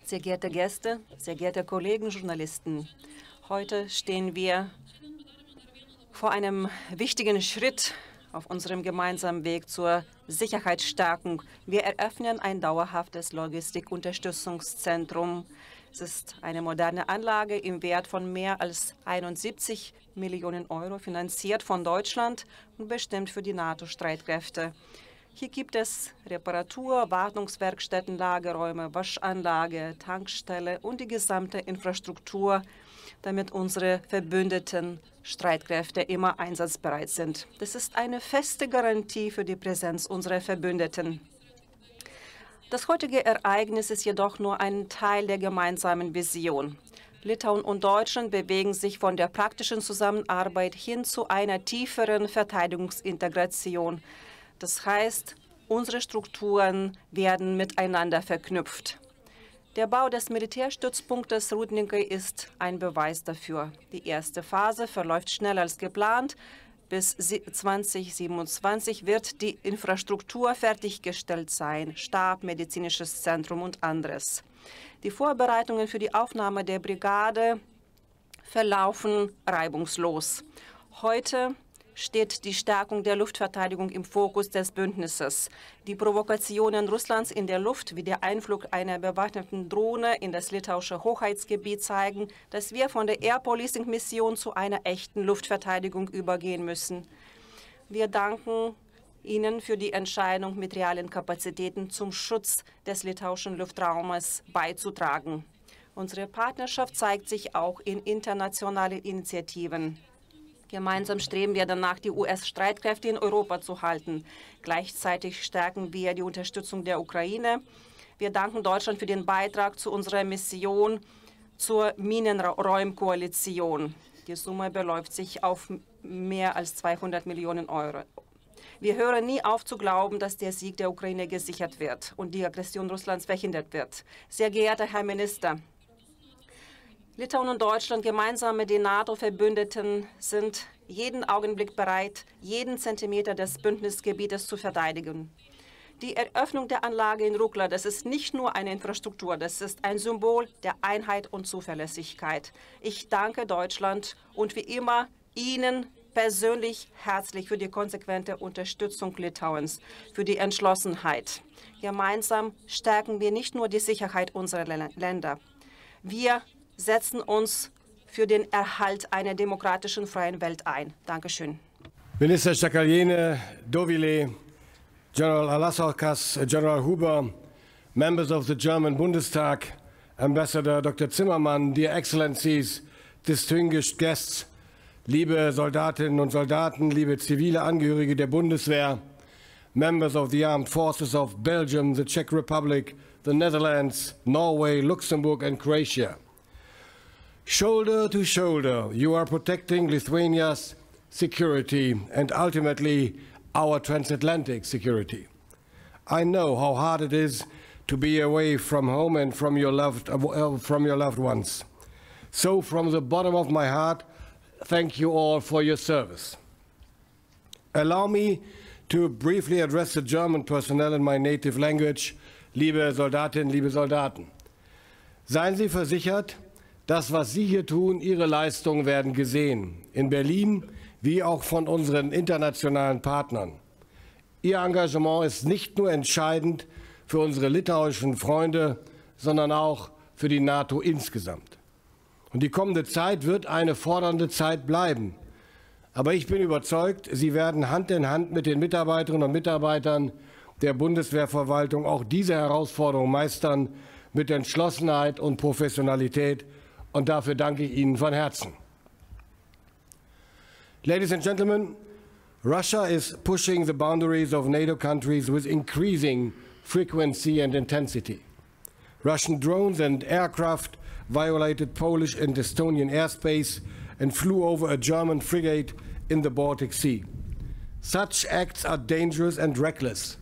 Sehr geehrte Gäste, sehr geehrte Kollegen, Journalisten, heute stehen wir vor einem wichtigen Schritt auf unserem gemeinsamen Weg zur Sicherheitsstärkung. Wir eröffnen ein dauerhaftes Logistikunterstützungszentrum. Es ist eine moderne Anlage im Wert von mehr als 71 Millionen Euro, finanziert von Deutschland und bestimmt für die NATO-Streitkräfte. Hier gibt es Reparatur, Wartungswerkstätten, Lagerräume, Waschanlage, Tankstelle und die gesamte Infrastruktur, damit unsere verbündeten Streitkräfte immer einsatzbereit sind. Das ist eine feste Garantie für die Präsenz unserer Verbündeten. Das heutige Ereignis ist jedoch nur ein Teil der gemeinsamen Vision. Litauen und Deutschland bewegen sich von der praktischen Zusammenarbeit hin zu einer tieferen Verteidigungsintegration. Das heißt, unsere Strukturen werden miteinander verknüpft. Der Bau des Militärstützpunktes Rudniki ist ein Beweis dafür. Die erste Phase verläuft schneller als geplant. Bis 2027 wird die Infrastruktur fertiggestellt sein, Stab, medizinisches Zentrum und anderes. Die Vorbereitungen für die Aufnahme der Brigade verlaufen reibungslos. Heute steht die Stärkung der Luftverteidigung im Fokus des Bündnisses. Die Provokationen Russlands in der Luft, wie der Einflug einer bewaffneten Drohne in das litauische Hoheitsgebiet, zeigen, dass wir von der Air Policing-Mission zu einer echten Luftverteidigung übergehen müssen. Wir danken Ihnen für die Entscheidung, mit realen Kapazitäten zum Schutz des litauischen Luftraumes beizutragen. Unsere Partnerschaft zeigt sich auch in internationalen Initiativen. Gemeinsam streben wir danach, die US-Streitkräfte in Europa zu halten. Gleichzeitig stärken wir die Unterstützung der Ukraine. Wir danken Deutschland für den Beitrag zu unserer Mission zur Minenräumkoalition. Die Summe beläuft sich auf mehr als 200 Millionen Euro. Wir hören nie auf zu glauben, dass der Sieg der Ukraine gesichert wird und die Aggression Russlands verhindert wird. Sehr geehrter Herr Minister, Litauen und Deutschland, gemeinsam mit den NATO-Verbündeten, sind jeden Augenblick bereit, jeden Zentimeter des Bündnisgebietes zu verteidigen. Die Eröffnung der Anlage in Rukla, das ist nicht nur eine Infrastruktur, das ist ein Symbol der Einheit und Zuverlässigkeit. Ich danke Deutschland und wie immer Ihnen persönlich herzlich für die konsequente Unterstützung Litauens, für die Entschlossenheit. Gemeinsam stärken wir nicht nur die Sicherheit unserer Länder. Wir setzen uns für den Erhalt einer demokratischen, freien Welt ein. Dankeschön. Minister Shakalyene, Dovile, General Alassaukas, General Huber, members of the German Bundestag, Ambassador Dr. Zimmermann, dear Excellencies, distinguished guests, liebe Soldatinnen und Soldaten, liebe zivile Angehörige der Bundeswehr, members of the armed forces of Belgium, the Czech Republic, the Netherlands, Norway, Luxembourg and Croatia. Shoulder to shoulder, you are protecting Lithuania's security and ultimately our transatlantic security. I know how hard it is to be away from home and from your loved ones. So from the bottom of my heart, thank you all for your service. Allow me to briefly address the German personnel in my native language. Liebe Soldatinnen, liebe Soldaten, seien Sie versichert, das, was Sie hier tun, Ihre Leistungen werden gesehen, in Berlin wie auch von unseren internationalen Partnern. Ihr Engagement ist nicht nur entscheidend für unsere litauischen Freunde, sondern auch für die NATO insgesamt. Und die kommende Zeit wird eine fordernde Zeit bleiben. Aber ich bin überzeugt, Sie werden Hand in Hand mit den Mitarbeiterinnen und Mitarbeitern der Bundeswehrverwaltung auch diese Herausforderung meistern mit Entschlossenheit und Professionalität. Und dafür danke ich Ihnen von Herzen. Ladies and gentlemen, Russia is pushing the boundaries of NATO countries with increasing frequency and intensity. Russian drones and aircraft violated Polish and Estonian airspace and flew over a German frigate in the Baltic Sea. Such acts are dangerous and reckless.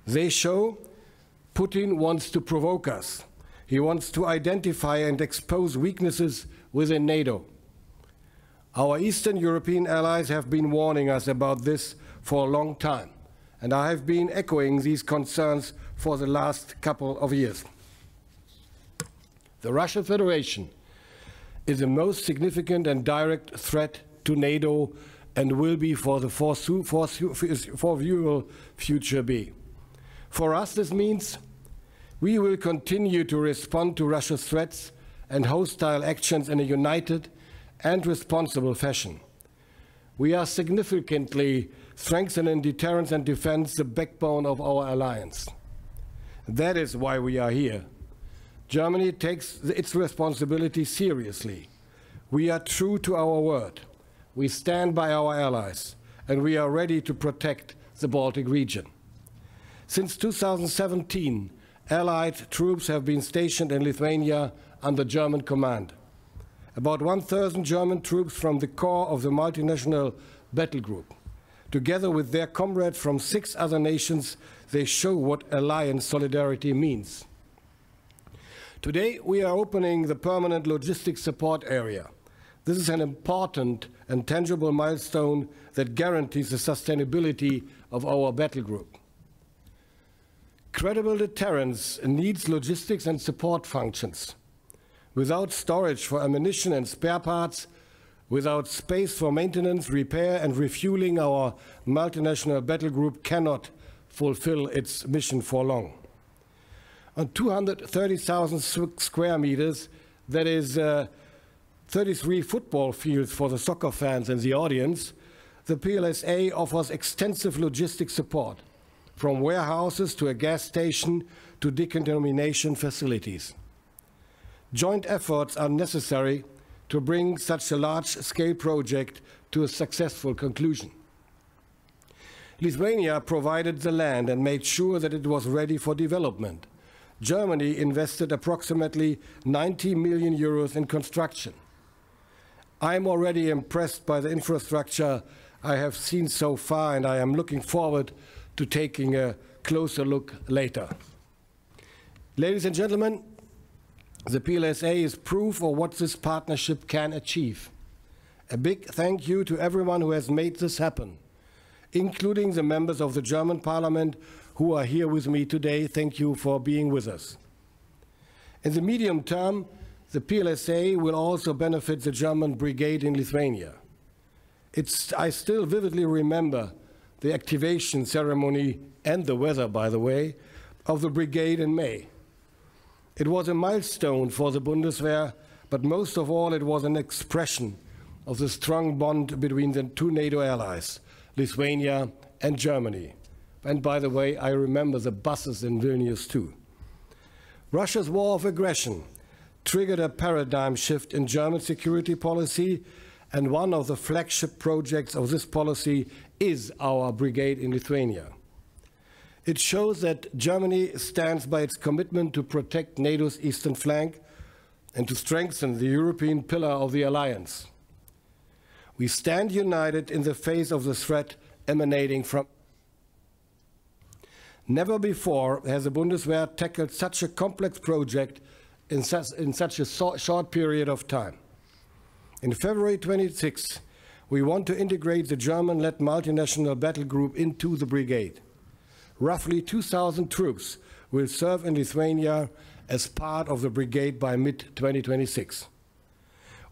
They show Putin wants to provoke us. He wants to identify and expose weaknesses within NATO. Our Eastern European allies have been warning us about this for a long time, and I have been echoing these concerns for the last couple of years. The Russian Federation is the most significant and direct threat to NATO and will be for the foreseeable future be. For us, this means we will continue to respond to Russia's threats and hostile actions in a united and responsible fashion. We are significantly strengthening deterrence and defense, the backbone of our alliance. That is why we are here. Germany takes its responsibility seriously. We are true to our word. We stand by our allies, and we are ready to protect the Baltic region. Since 2017, Allied troops have been stationed in Lithuania under German command. About 1,000 German troops from the core of the multinational battle group. Together with their comrades from 6 other nations, they show what alliance solidarity means. Today, we are opening the permanent logistics support area. This is an important and tangible milestone that guarantees the sustainability of our battle group. Credible deterrence needs logistics and support functions. Without storage for ammunition and spare parts, without space for maintenance, repair, and refueling, our multinational battle group cannot fulfill its mission for long. On 230,000 square meters, that is 33 football fields for the soccer fans and the audience, the PLSA offers extensive logistic support, from warehouses to a gas station to decontamination facilities. Joint efforts are necessary to bring such a large-scale project to a successful conclusion. Lithuania provided the land and made sure that it was ready for development. Germany invested approximately 90 million euros in construction. I'm already impressed by the infrastructure I have seen so far, and I am looking forward to taking a closer look later. Ladies and gentlemen, the PLSA is proof of what this partnership can achieve. A big thank you to everyone who has made this happen, including the members of the German Parliament who are here with me today. Thank you for being with us. In the medium term, the PLSA will also benefit the German brigade in Lithuania. I still vividly remember the activation ceremony and the weather, by the way, of the brigade in May. It was a milestone for the Bundeswehr, but most of all it was an expression of the strong bond between the 2 NATO allies, Lithuania and Germany. And by the way, I remember the buses in Vilnius too. Russia's war of aggression triggered a paradigm shift in German security policy, and one of the flagship projects of this policy is our brigade in Lithuania. It shows that Germany stands by its commitment to protect NATO's eastern flank and to strengthen the European pillar of the alliance. We stand united in the face of the threat emanating from. Never before has the Bundeswehr tackled such a complex project in such a short period of time. In February 26, we want to integrate the German-led multinational battle group into the brigade. Roughly 2,000 troops will serve in Lithuania as part of the brigade by mid-2026.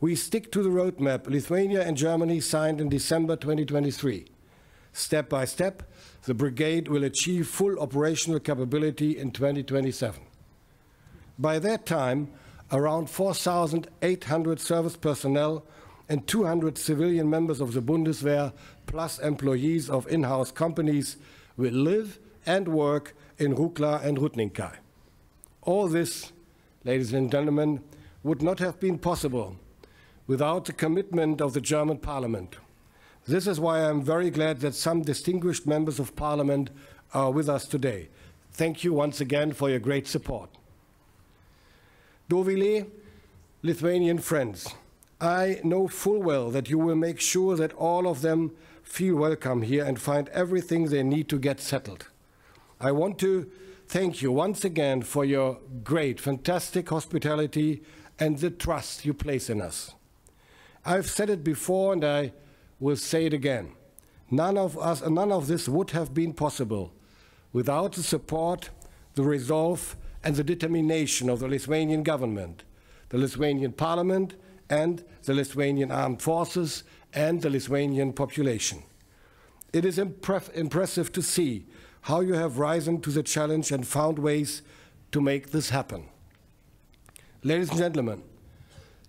We stick to the roadmap Lithuania and Germany signed in December 2023. Step by step, the brigade will achieve full operational capability in 2027. By that time, around 4,800 service personnel and 200 civilian members of the Bundeswehr, plus employees of in-house companies, will live and work in Rukla and Rudninkai. All this, ladies and gentlemen, would not have been possible without the commitment of the German Parliament. This is why I'm very glad that some distinguished members of Parliament are with us today. Thank you once again for your great support. Dovile, Lithuanian friends, I know full well that you will make sure that all of them feel welcome here and find everything they need to get settled. I want to thank you once again for your great, fantastic hospitality and the trust you place in us. I've said it before and I will say it again. None of this would have been possible without the support, the resolve, and the determination of the Lithuanian government, the Lithuanian parliament, and the Lithuanian armed forces and the Lithuanian population. It is impressive to see how you have risen to the challenge and found ways to make this happen. Ladies and gentlemen,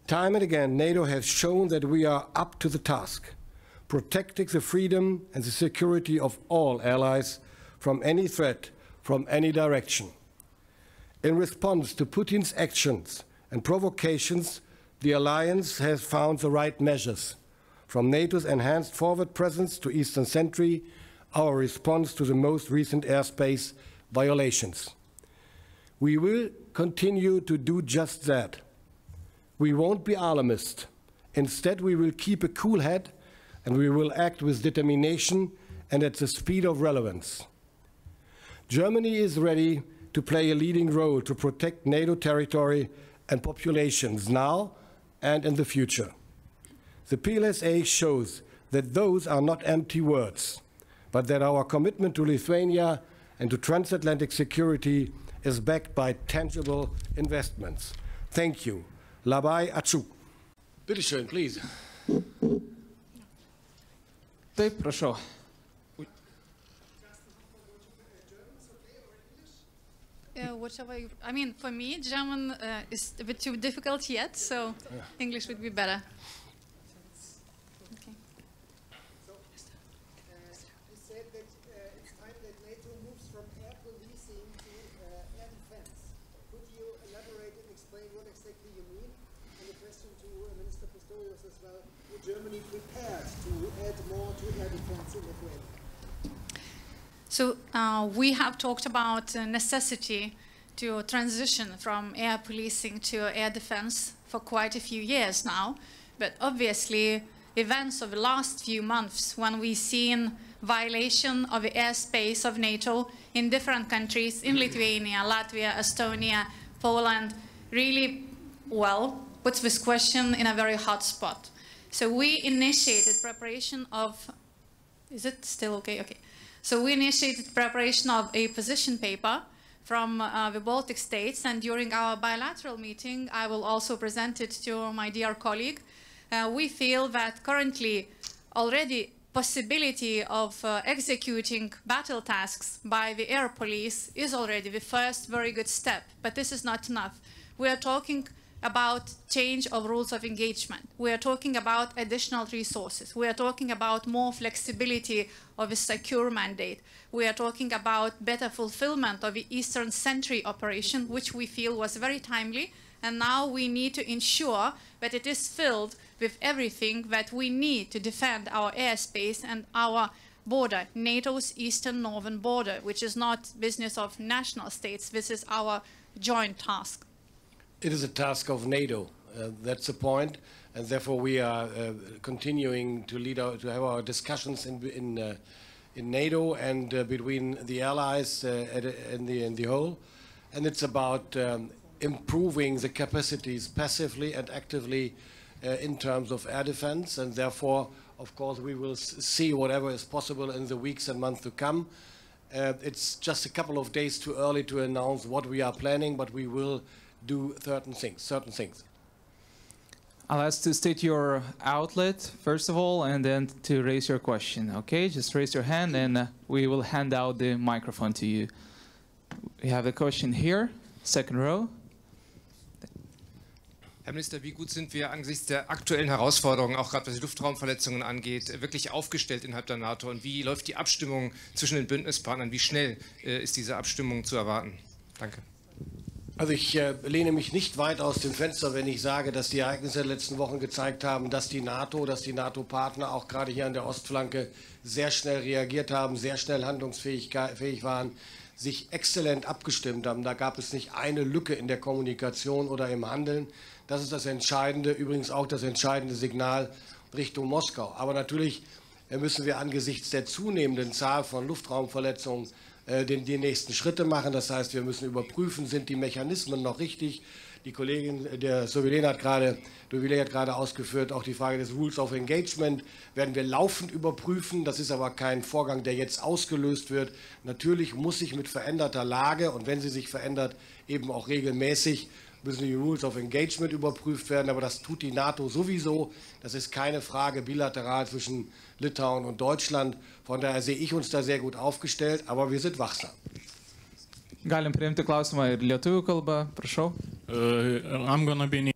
time and again, NATO has shown that we are up to the task, protecting the freedom and the security of all allies from any threat, from any direction. In response to Putin's actions and provocations, the alliance has found the right measures, from NATO's enhanced forward presence to Eastern Sentry, our response to the most recent airspace violations. We will continue to do just that. We won't be alarmist. Instead, we will keep a cool head and we will act with determination and at the speed of relevance. Germany is ready to play a leading role to protect NATO territory and populations now and in the future. The PLSA shows that those are not empty words, but that our commitment to Lithuania and to transatlantic security is backed by tangible investments. Thank you. Labai ačiū. Bitte schön, please. Taip, prašau. Whatever I mean, for me, German is a bit too difficult yet, so English would be better. Okay. So, you said that it's time that NATO moves from air policing to air defense. Could you elaborate and explain what exactly you mean? And the question to Minister Pistorius as well, is Germany prepared to add more to air defense in Lithuania? So we have talked about necessity to transition from air policing to air defense for quite a few years now. But obviously, events of the last few months, when we've seen violation of the airspace of NATO in different countries, in Lithuania, Latvia, Estonia, Poland, really, well, puts this question in a very hot spot. So we initiated preparation of, is it still okay? Okay. So we initiated preparation of a position paper from the Baltic states, and during our bilateral meeting, I will also present it to my dear colleague. We feel that currently already possibility of executing battle tasks by the air police is already the first very good step, but this is not enough. We are talking about change of rules of engagement. We are talking about additional resources. We are talking about more flexibility of a secure mandate. We are talking about better fulfillment of the Eastern Sentry operation, which we feel was very timely. And now we need to ensure that it is filled with everything that we need to defend our airspace and our border, NATO's eastern northern border, which is not business of national states. This is our joint task. It is a task of NATO. That's the point, and therefore we are continuing to have our discussions in NATO and between the allies in the whole. And it's about improving the capacities passively and actively in terms of air defense, and therefore, of course, we will see whatever is possible in the weeks and months to come. It's just a couple of days too early to announce what we are planning, but we will do certain things. I'll ask to state your outlet, first of all, and then to raise your question, okay? Just raise your hand and we will hand out the microphone to you. We have a question here, second row. Herr Minister, wie gut sind wir angesichts der aktuellen Herausforderungen, auch gerade was die Luftraumverletzungen angeht, wirklich aufgestellt innerhalb der NATO? Und wie läuft die Abstimmung zwischen den Bündnispartnern? Wie schnell ist diese Abstimmung zu erwarten? Danke. Also ich lehne mich nicht weit aus dem Fenster, wenn ich sage, dass die Ereignisse der letzten Wochen gezeigt haben, dass die NATO-Partner auch gerade hier an der Ostflanke sehr schnell reagiert haben, sehr schnell handlungsfähig waren, sich exzellent abgestimmt haben. Da gab es nicht eine Lücke in der Kommunikation oder im Handeln. Das ist das Entscheidende, übrigens auch das entscheidende Signal Richtung Moskau. Aber natürlich müssen wir angesichts der zunehmenden Zahl von Luftraumverletzungen die nächsten Schritte machen. Das heißt, wir müssen überprüfen, sind die Mechanismen noch richtig. Die Kollegin, der Dovilé hat gerade ausgeführt, auch die Frage des Rules of Engagement werden wir laufend überprüfen. Das ist aber kein Vorgang, der jetzt ausgelöst wird. Natürlich muss sich mit veränderter Lage, und wenn sie sich verändert, eben auch regelmäßig, müssen die Rules of Engagement überprüft werden. Aber das tut die NATO sowieso. Das ist keine Frage bilateral zwischen Litauen und Deutschland. Von daher sehe ich uns da sehr gut aufgestellt, aber wir sind wachsam. Galim priimti klausimą ir lietuvių kalba, prašau. I'm gonna be the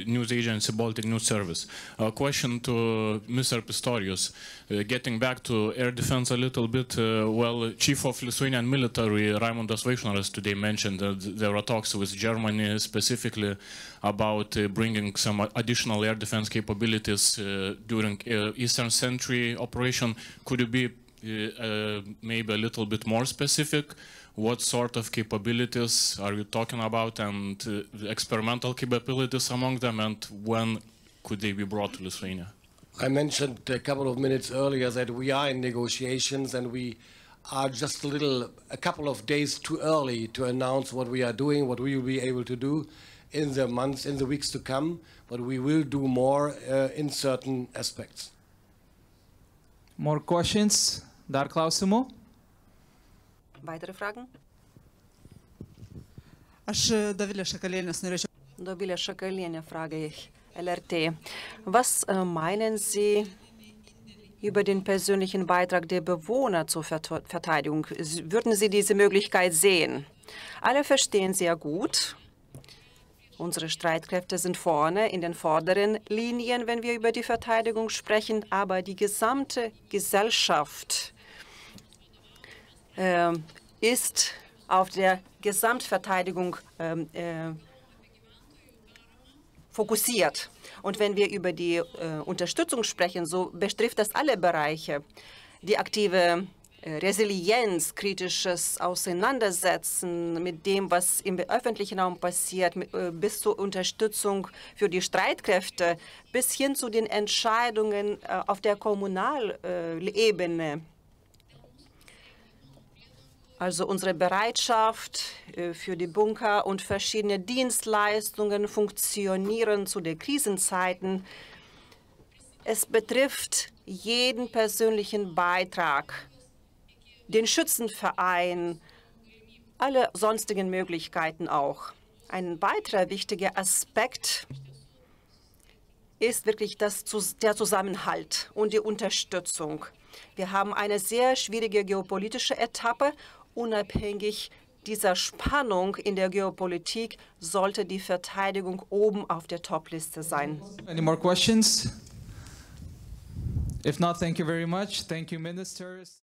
news agency Baltic News Service. A question to Mr. Pistorius. Getting back to air defense a little bit, well, Chief of Lithuanian Military Raimundas Vaikšnoras today mentioned that there are talks with Germany specifically about bringing some additional air defense capabilities during Eastern Sentry operation. Could you be maybe a little bit more specific? What sort of capabilities are you talking about, and the experimental capabilities among them, and when could they be brought to Lithuania? I mentioned a couple of minutes earlier that we are in negotiations, and we are just a couple of days too early to announce what we are doing, what we will be able to do in the weeks to come, but we will do more in certain aspects. More questions? Dar klausimų? Weitere Fragen? Aš Dovilė Šakalienė norėčiau. Dovilė Šakalienė, frage ich, LRT. Was meinen Sie über den persönlichen Beitrag der Bewohner zur Verteidigung? Würden Sie diese Möglichkeit sehen? Alle verstehen sehr gut. Unsere Streitkräfte sind vorne in den vorderen Linien, wenn wir über die Verteidigung sprechen, aber die gesamte Gesellschaft ist auf der Gesamtverteidigung fokussiert. Und wenn wir über die Unterstützung sprechen, so betrifft das alle Bereiche. Die aktive Resilienz, kritisches Auseinandersetzen mit dem, was im öffentlichen Raum passiert, bis zur Unterstützung für die Streitkräfte, bis hin zu den Entscheidungen auf der Kommunalebene. Also unsere Bereitschaft für die Bunker und verschiedene Dienstleistungen funktionieren zu den Krisenzeiten. Es betrifft jeden persönlichen Beitrag, den Schützenverein, alle sonstigen Möglichkeiten auch. Ein weiterer wichtiger Aspekt ist wirklich der Zusammenhalt und die Unterstützung. Wir haben eine sehr schwierige geopolitische Etappe. Unabhängig dieser Spannung in der Geopolitik sollte die Verteidigung oben auf der Topliste sein. Any more questions? If not, thank you very much. Thank you, ministers.